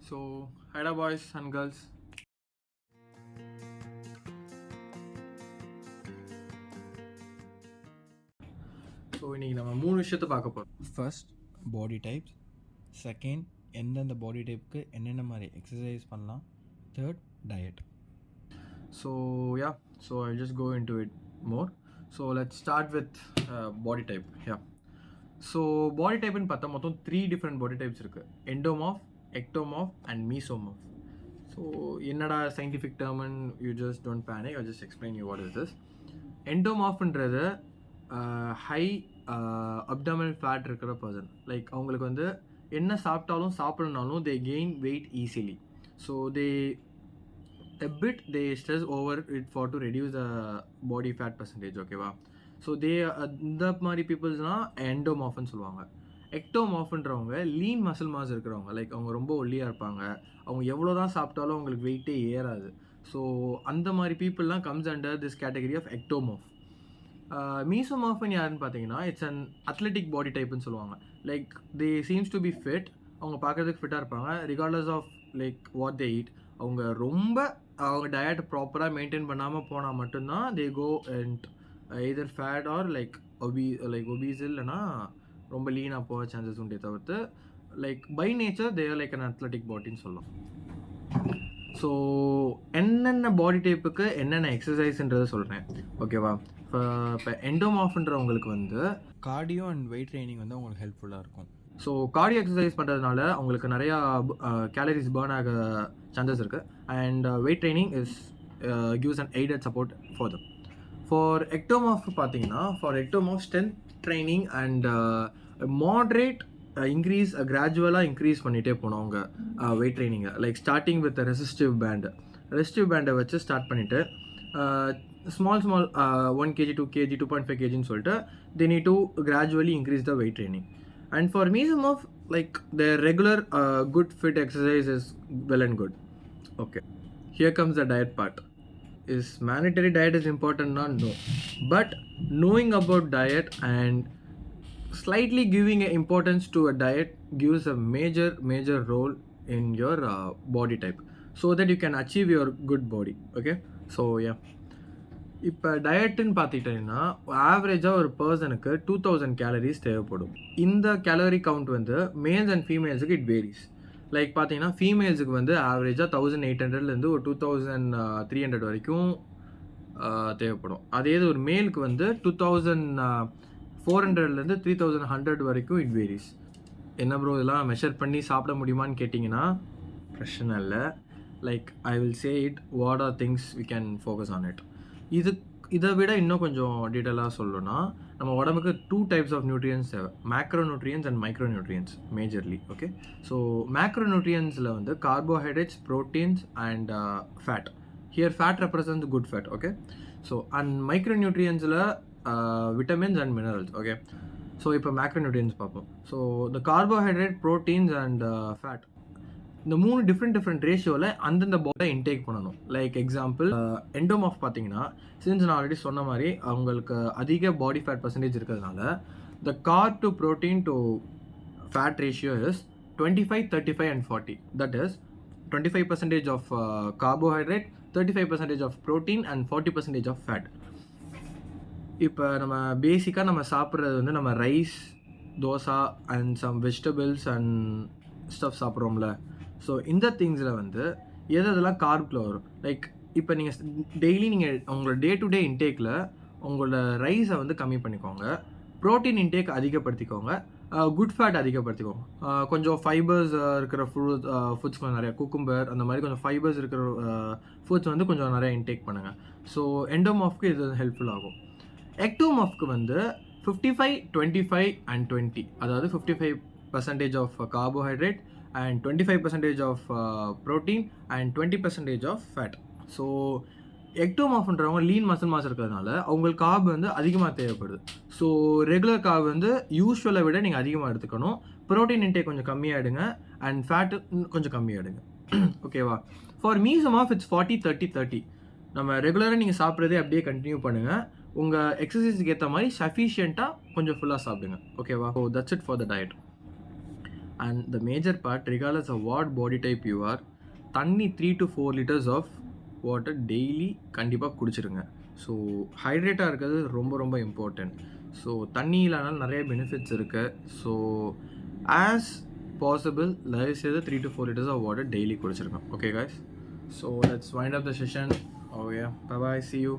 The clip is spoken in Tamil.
So, hi boys and girls. So இன்றைக்கி நம்ம 3 விஷயத்தை பார்க்க போகிறோம். ஃபர்ஸ்ட் பாடி டைப்ஸ், செகண்ட் எந்தெந்த பாடி டைப்புக்கு என்னென்ன மாதிரி எக்ஸசைஸ் பண்ணலாம், third diet. So I'll just go into it more. So let's start with body type. So body டைப்னு பார்த்தா மொத்தம் 3 டிஃப்ரெண்ட் பாடி டைப்ஸ் இருக்குது. Endomorph, ectomorph and mesomorph. So என்னடா சயின்டிஃபிக் டேர்ம்னு you just don't panic, I'll just explain you what is this. எண்டோமார்ஃப்ன்றது ஹை அப்டாமினல் ஃபேட் இருக்கிற பர்சன். லைக் அவங்களுக்கு வந்து என்ன சாப்பிட்டாலும் சாப்பிட்றனாலும் they gain weight easily. So they stress over it for to reduce the body fat percentage. ஓகேவா? ஸோ இந்த மாதிரி பீப்புள்ஸ்னால் எண்டோமார்ஃப்னு சொல்லுவாங்க. எக்டோமார்ஃப்ன்றவங்க லீன் மசில் மாஸ் இருக்கிறவங்க. லைக் அவங்க ரொம்ப ஒல்லியாக இருப்பாங்க, அவங்க எவ்வளோ தான் சாப்பிட்டாலும் அவங்களுக்கு வெயிட்டே ஏறாது. ஸோ அந்த மாதிரி பீப்புளெலாம் comes under this category of ectomorph. மீசோமார்ஃப்னு யாருன்னு பார்த்தீங்கன்னா இட்ஸ் அன் அத்லெட்டிக் பாடி டைப்புன்னு சொல்லுவாங்க. Like they seems to be fit. அவங்க பார்க்குறதுக்கு ஃபிட்டாக இருப்பாங்க regardless of like what they eat. அவங்க டயட் ப்ராப்பராக மெயின்டைன் பண்ணாமல் போனால் மட்டும்தான் they go and either fat or like obese இல்லைனா ரொம்ப லீனாக போக சான்சஸ் உண்டே தவிர்த்து like by nature they are like an athletic பாடின்னு சொல்லலாம். ஸோ என்னென்ன பாடி டைப்புக்கு என்னென்ன எக்ஸசைஸ்ன்றதை சொல்கிறேன். ஓகேவா? இப்போ எண்டோமார்ஃப்ன்றவங்களுக்கு வந்து கார்டியோ அண்ட் வெயிட் ட்ரைனிங் வந்து அவங்களுக்கு ஹெல்ப்ஃபுல்லாக இருக்கும். ஸோ கார்டியோ எக்ஸசைஸ் பண்ணுறதுனால அவங்களுக்கு நிறையா கேலரிஸ் பேர்ன் ஆக சான்சஸ் இருக்குது. And weight training gives and aided support for them. For ectomorph பார்த்தீங்கன்னா ஸ்ட்ரென்த் ட்ரைனிங் அண்ட் மாட்ரேட் கிராஜுவலாக இன்க்ரீஸ் பண்ணிகிட்டே போனோம் அவங்க வெயிட் ட்ரைனிங்கை. லைக் ஸ்டார்டிங் வித் ரெசிஸ்டிவ் பேண்டை வச்சு ஸ்டார்ட் பண்ணிவிட்டு small 1 kg 2 kg 2.5 kgன்னு சொல்லிட்டு they need to gradually increase the weight training. And for mesomorph, like their regular good fit exercise is well and good. Okay, here comes the diet part. Is mandatory diet is important? No, but knowing about diet and slightly giving importance to a diet gives a major role in your body type, so that you can achieve your good body. Okay, so yeah, இப்போ டயட்டுன்னு பார்த்துக்கிட்டிங்கன்னா ஆவரேஜாக ஒரு பர்சனுக்கு 2000 கேலரிஸ் தேவைப்படும். இந்த கேலரி கவுண்ட் வந்து மேல்ஸ் அண்ட் ஃபீமேல்ஸுக்கு இட் வேரிஸ். லைக் பார்த்தீங்கன்னா ஃபீமேல்ஸுக்கு வந்து ஆவரேஜாக 1800 ஒரு 2300 வரைக்கும் தேவைப்படும். அதே இது ஒரு மேலுக்கு வந்து 2400 3100 வரைக்கும் இட் வேரிஸ். என்ன ப்ரோ இதெல்லாம் மெஷர் பண்ணி சாப்பிட முடியுமான்னு கேட்டிங்கன்னா பிரச்சனை இல்லை. Like I will say it what are things we can focus on it. இதை விட இன்னும் கொஞ்சம் டீட்டெயிலாக சொல்லணும்னா நம்ம உடம்புக்கு 2 types ஆஃப் நியூட்ரியன்ஸ் தேவை. Macro nutrients and micro nutrients majorly. Okay, so macro நியூட்ரியன்ஸில் வந்து carbohydrates, proteins and fat. Here fat represents good fat. Okay, so and micro நியூட்ரியன்ஸில் vitamins and minerals. Okay, so இப்போ மேக்ரோ நியூட்ரியன்ஸ் பார்ப்போம். ஸோ இந்த கார்போஹைட்ரேட், ப்ரோட்டீன்ஸ் அண்ட் ஃபேட், இந்த 3 டிஃப்ரெண்ட் ரேஷியோவில் அந்தந்த பாடி இன்டேக் பண்ணணும். லைக் எக்ஸாம்பிள் எண்டோமார்ஃப் பார்த்தீங்கன்னா சின்ஸ் நான் ஆல்ரெடி சொன்ன மாதிரி அவங்களுக்கு அதிக பாடி ஃபேட் பர்சன்டேஜ் இருக்கிறதுனால த carb to protein to fat ratio is 25, 35 and 40. That is 25% of carbohydrate, 35% of protein and 40% of fat. இப்போ நம்ம பேசிக்காக நம்ம சாப்பிட்றது வந்து நம்ம rice, dosa and some vegetables and stuff சாப்பிட்றோம்ல. ஸோ இந்த திங்ஸில் வந்து எதெல்லாம் கார்பில் வரும். லைக் இப்போ நீங்கள் டெய்லி நீங்கள் உங்களோட டே டு டே இன்டேக்கில் உங்களோட ரைஸை வந்து கம்மி பண்ணிக்கோங்க, ப்ரோட்டீன் இன்டேக் அதிகப்படுத்திக்கோங்க, குட் ஃபேட் அதிகப்படுத்திக்கோங்க, கொஞ்சம் ஃபைபர்ஸ் இருக்கிற ஃபுட்ஸ் கொஞ்சம் நிறையா, குக்கும்பர் அந்த மாதிரி கொஞ்சம் ஃபைபர்ஸ் இருக்கிற ஃபுட்ஸ் வந்து கொஞ்சம் நிறையா இன்டேக் பண்ணுங்கள். ஸோ எண்டோமார்ஃப்க்கு இது ஹெல்ப்ஃபுல் ஆகும். எக்டோமார்ஃப்க்கு வந்து 55, 25 and 20, அதாவது 55% of carbohydrate and 25% of protein and 20% of fat. So எக்டோமார்ஃப்ன்றவங்க லீன் மசில் மாஸ் இருக்கிறதுனால அவங்களுக்கு கார்ப் வந்து அதிகமாக தேவைப்படுது. ஸோ ரெகுலர் கார்ப் வந்து யூஸ்வலை விட நீங்கள் அதிகமாக எடுத்துக்கணும். ப்ரோட்டீன் இன்டேக் கொஞ்சம் கம்மியாக எடுங்க அண்ட் ஃபேட்டு கொஞ்சம் கம்மியாக எடுங்க. ஓகேவா? For mesomorph it's 40, 30, 30. நம்ம ரெகுலராக நீங்கள் சாப்பிட்றதே அப்படியே கண்டினியூ பண்ணுங்கள். உங்கள் எக்ஸசைஸுக்கு ஏற்ற மாதிரி சஃபிஷியண்ட்டாக கொஞ்சம் ஃபுல்லாக சாப்பிடுங்க. ஓகேவா? So that's it for the diet. And the major part regardless of what body type you are, தண்ணி 3 to 4 liters of water daily கண்டிப்பாக குடிச்சிருங்க. ஸோ ஹைட்ரேட்டாக இருக்கிறது ரொம்ப ரொம்ப இம்பார்ட்டண்ட். ஸோ தண்ணியிலனால நிறைய பெனிஃபிட்ஸ் இருக்குது. ஸோ ஆஸ் பாசிபிள் தயவுசெய்து 3 to 4 liters of water daily குடிச்சிருங்க. Okay guys, so let's wind up the session. Oh yeah, bye bye, see you.